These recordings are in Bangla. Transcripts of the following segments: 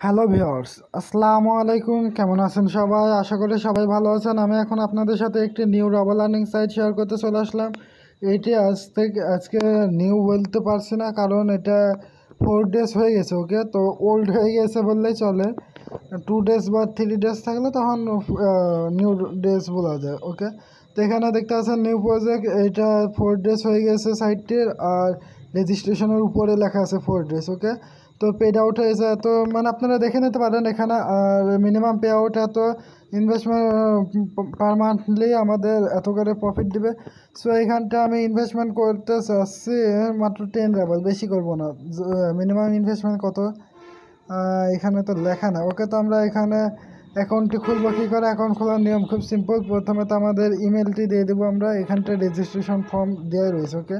হ্যালো ভিউয়ার্স, আসসালামু আলাইকুম। কেমন আছেন সবাই? আশা করি সবাই ভালো আছেন। আমি এখন আপনাদের সাথে একটি new rubber learning site share করতে চলে আসলাম। এটি আজকে নিউ বলতে পারছি না, কারণ এটা 4 ডেজ হয়ে গেছে। ওকে, তো ওল্ড হয়ে গেছে বললেই চলে। 2 ডেজ বা 3 ডেজ থাকলে তখন নিউ ডেজ বলা যায়। ওকে, তো এখানে দেখতে পাচ্ছেন নিউ প্রজেক্ট। এটা 4 ডেজ হয়ে গেছে সাইটটির, আর রেজিস্ট্রেশনের উপরে লেখা আছে 4 ডেজ। ওকে, তো পেড আউট হয়েছে, তো মানে আপনারা দেখে নিতে পারেন এখানে। আর মিনিমাম পে আউট এত, ইনভেস্টমেন্ট পার মান্থলি আমাদের এত করে প্রফিট দিবে। সো এখানটা আমি ইনভেস্টমেন্ট করতে চাচ্ছি মাত্র 10 লেভেল, বেশি করব না। মিনিমাম ইনভেস্টমেন্ট কত এখানে তো লেখা না। ওকে, তো আমরা এখানে অ্যাকাউন্টটি খুলবো। কী করে অ্যাকাউন্ট খোলার নিয়ম খুব সিম্পল। প্রথমে তো আমাদের ইমেলটি দিয়ে দেবো আমরা, এখানটা রেজিস্ট্রেশন ফর্ম দেওয়া রয়েছে। ওকে,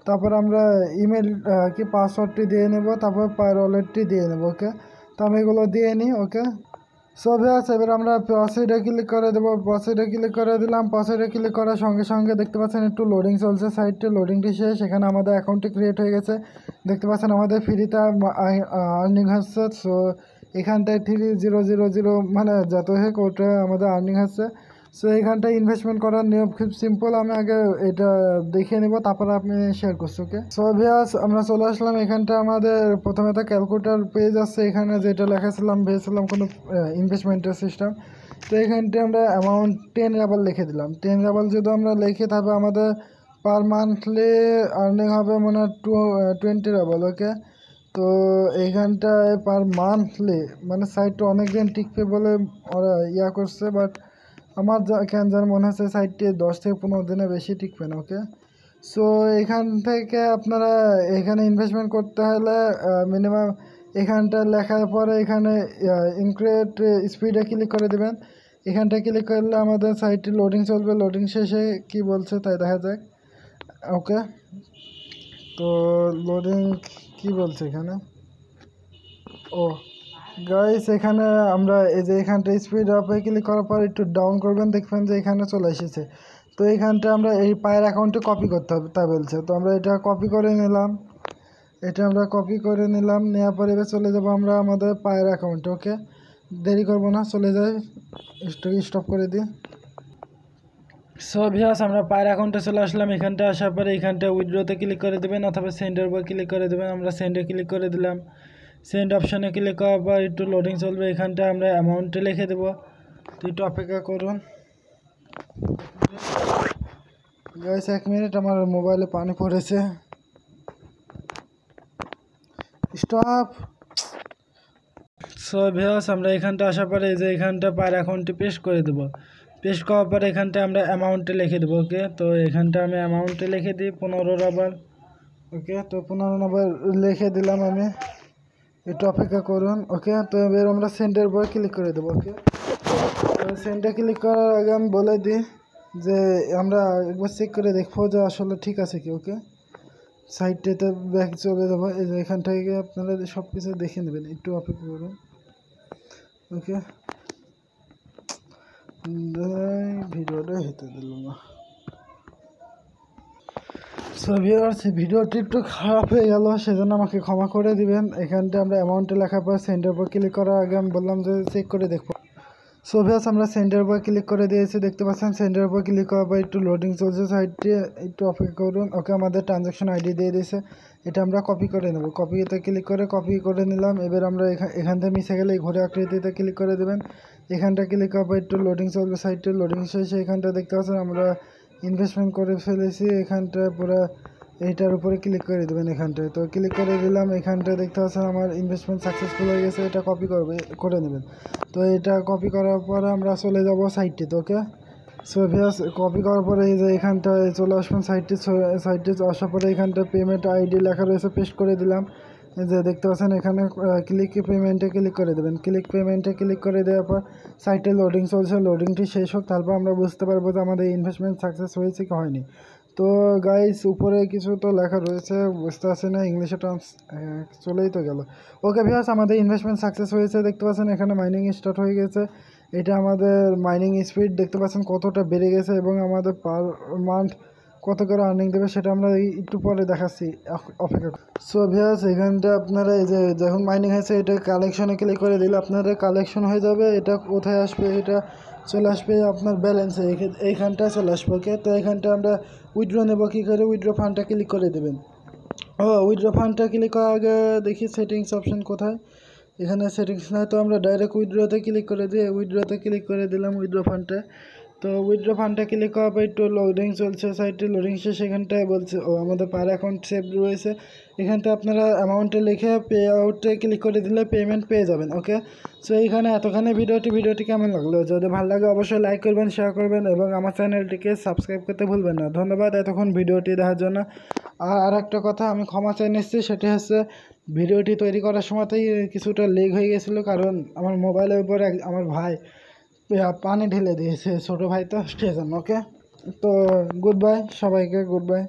তারপর আমরা ইমেল কি পাসওয়ার্ডটি দিয়ে নেব, তারপর ওয়ালেটটি দিয়ে নেব। ওকে, তো আমি এগুলো দিয়ে নিই। ওকে, সব আছে। এবার আমরা প্রসিডে ক্লিক করে দেবো। প্রসিডে ক্লিক করে দিলাম। প্রসিডে ক্লিক করার সঙ্গে সঙ্গে দেখতে পাচ্ছেন একটু লোডিং চলছে সাইটটি। লোডিংটি শেষ, এখানে আমাদের অ্যাকাউন্টটি ক্রিয়েট হয়ে গেছে। দেখতে পাচ্ছেন আমাদের ফ্রিতে আর্নিং হচ্ছে। সো এখানটায় 3000 মানে যত হোক ওটা আমাদের আর্নিং হচ্ছে। সো এখানটায় ইনভেস্টমেন্ট করার নিয়ম খুব সিম্পল। আমি আগে এটা দেখে নেব, তারপরে আপনি শেয়ার করছি। ওকে, সো ভিউয়ার্স, আমরা চলে আসলাম। এখানটা আমাদের প্রথমে তো ক্যালকুলেটর পেজ আছে, এখানে যেটা লেখাছিলাম ভেবেছিলাম কোনো ইনভেস্টমেন্টের সিস্টেম। তো এখানটা আমরা অ্যামাউন্ট 10 রাবাল লিখে দিলাম। 10 রাবাল যদি আমরা লিখি, তারপর আমাদের পার মান্থলি আর্নিং হবে মনে হয় 20 রাবাল। ওকে, তো এইখানটায় পার মান্থলি মানে সাইটটা অনেক দিন টিকবে বলে ওরা করছে, বাট আমার কেন যেন মনে হচ্ছে সাইটটি 10 থেকে 15 দিনে বেশি টিকবে না। ওকে, সো এখান থেকে আপনারা এখানে ইনভেস্টমেন্ট করতে হলে মিনিমাম এখানটা লেখার পরে এখানে ইনক্রিয়েট স্পিডে ক্লিক করে দেবেন। এখানটা ক্লিক করলে আমাদের সাইটটি লোডিং চলবে। লোডিং শেষে কি বলছে তাই দেখা যাক। ওকে, তো লোডিং কি বলছে এখানে। ও গাইস, এখানে আমরা এই যে এখানটা স্পিড আপে ক্লিক করার পর একটু ডাউন করবেন, দেখবেন যে এখানে চলে এসেছে। তো এইখানটা আমরা এই পায়ের অ্যাকাউন্টে কপি করতে হবে তাই বলছে। তো আমরা এটা কপি করে নিলাম। নেওয়ার পরে এবার চলে যাবো আমরা আমাদের পায়ের অ্যাকাউন্টে। ওকে, দেরি করব না, চলে যাই। স্টপ করে দিই। সো ভিউয়ার্স, আমরা পায়ের অ্যাকাউন্টে চলে আসলাম। এখানটা আসার পরে এখানটা উইথড্রোতে ক্লিক করে দেবেন, অথবা সেন্ডের উপর ক্লিক করে দেবেন। আমরা সেন্ডে ক্লিক করে দিলাম। সেন্ড অপশানে ক্লিক করার পর একটু লোডিং চলবে। এখানটা আমরা অ্যামাউন্টে লিখে দেবো। তো একটু অপেক্ষা করুন গাইস, 1 মিনিট, আমার মোবাইলে পানি পড়েছে। স্টপ। সো ভিউয়ার্স, আমরা এখানটা আসার পরে এই যে এখানটা পার অ্যাকাউন্টে পেস্ট করে দেবো। পেস্ট করার পরে এখানটা আমরা অ্যামাউন্টে লিখে দেবো। ওকে, তো এখানটা আমি অ্যামাউন্টে লিখে দিই 15 রাবার। ওকে, তো 15 রাবার লিখে দিলাম আমি। একটু অপেক্ষা করুন। ওকে, তো এবার আমরা সেন্ডের উপর ক্লিক করে দেবো। ওকে, তো সেন্ডে ক্লিক করার আগে আমি বলে দিই যে আমরা একবার চেক করে দেখবো যে আসলে ঠিক আছে কি। ওকে, সাইটটাতে ব্যাক চলে যাবো। এই যে এখান থেকে আপনারা সব কিছু দেখে নেবেন, একটু অপেক্ষা করুন। ওকে, ভিডিওটা হেঁটে দিল না। সো ভিউয়ার্স, ভিডিওটি একটু খারাপ হয়ে গেল, সেজন্য আমাকে ক্ষমা করে দিবেন। এখানটা আমরা অ্যামাউন্টে লেখার পর সেন্ডের উপর ক্লিক করার আগে আমি বললাম যে চেক করে দেখবো। সো ভিউয়ার্স, আমরা সেন্ডের উপর ক্লিক করে দিয়েছি। দেখতে পাচ্ছেন সেন্ডের উপর ক্লিক করার পর একটু লোডিং চলছে সাইটটি, একটু অপেক্ষা করুন। ওকে, আমাদের ট্রানজ্যাকশন আইডি দিয়ে দিয়েছে, এটা আমরা কপি করে নেব। কপিতে ক্লিক করে কপি করে নিলাম। এবার আমরা এখান থেকে মিশে গেলে এই ঘোরে আকৃতিতে ক্লিক করে দেবেন। এখানটা ক্লিক করার পর একটু লোডিং চলবে সাইটটি। লোডিং শেষে এখানটা দেখতে পাচ্ছেন আমরা ইনভেস্টমেন্ট করে ফেলেছি। এখানটা পুরো এইটার উপরে ক্লিক করে দেবেন। এখানটায় তো ক্লিক করে দিলাম। এখানটায় দেখতে পাচ্ছেন আমার ইনভেস্টমেন্ট সাকসেসফুল হয়ে গেছে। এটা কপি করে নেবেন। তো এটা কপি করার পরে আমরা চলে যাব সাইটটিতে। ওকে, সো ভিউয়ার্স, কপি করার পরে এই যে এখানটায় চলে আসবেন সাইটটি আসার পরে এখানটা পেমেন্ট আইডি লেখা রয়েছে, পেস্ট করে দিলাম। এই যে দেখতে পাচ্ছেন এখানে ক্লিক পেমেন্টে ক্লিক করে দেবেন। ক্লিক পেমেন্টে ক্লিক করে দেওয়ার পর সাইটে লোডিং চলছে। লোডিংটি শেষ হোক, তারপর আমরা বুঝতে পারবো যে আমাদের ইনভেস্টমেন্ট সাকসেস হয়েছে কি হয়নি। তো গাইস, উপরে কিছু তো লেখা রয়েছে, বুঝতে পারছি না, ইংলিশে চলেই তো গেল। ওকে ভিউয়ার্স, আমাদের ইনভেস্টমেন্ট সাকসেস হয়েছে। দেখতে পাচ্ছেন এখানে মাইনিং স্টার্ট হয়ে গেছে। এটা আমাদের মাইনিং স্পিড দেখতে পাচ্ছেন কতটা বেড়ে গেছে, এবং আমাদের পার মান্থ কত করে আর্নিং দেবে সেটা আমরা একটু পরে দেখাচ্ছি, অপেক্ষা। সো ভিউয়ার্স, এখানটা আপনারা এই যে যখন মাইনিং হয়েছে এটা কালেকশনে ক্লিক করে দিলে আপনাদের কালেকশন হয়ে যাবে। এটা কোথায় আসবে, এটা চলে আসবে আপনার ব্যালেন্সে, এইখানটা চলে আসবে। ওকে, তো এখানটা আমরা উইথড্র নেবো কী করে, উইথড্র ফান্ডটা ক্লিক করে দেবেন। উইথড্র ফান্ডটা ক্লিক করার আগে দেখি সেটিংস অপশন কোথায়। এখানে সেটিংস নয়, তো আমরা ডাইরেক্ট উইথড্রতে ক্লিক করে দিয়ে উইথড্রতে ক্লিক করে দিলাম উইথড্র ফান্ডটা। তো উইথড্র ফান্ডটা ক্লিক করার পর একটু লোডিং চলছে, সাইটে লোডিং শেষ। সেখানটায় বলছে আমাদের পার অ্যাকাউন্ট সেভ রয়েছে। এখানটা আপনারা অ্যামাউন্টে লিখে পে আউটে ক্লিক করে দিলে পেমেন্ট পেয়ে যাবেন। ওকে, সো এইখানে এতখানি ভিডিওটি কেমন লাগলো? যদি ভালো লাগে অবশ্যই লাইক করবেন, শেয়ার করবেন এবং আমার চ্যানেলটিকে সাবস্ক্রাইব করতে ভুলবেন না। ধন্যবাদ এতক্ষণ ভিডিওটি দেখার জন্য। আর একটা কথা আমি ক্ষমা চাই নিচ্ছি, সেটি হচ্ছে ভিডিওটি তৈরি করার সময়তেই কিছুটা লেগ হয়ে গেছিলো, কারণ আমার মোবাইলের উপর আমার ভাই পানি ঢেলে দিয়েছে, ছোটো ভাই তো সেজন্য। ওকে, তো গুড বাই সবাইকে, গুড বাই।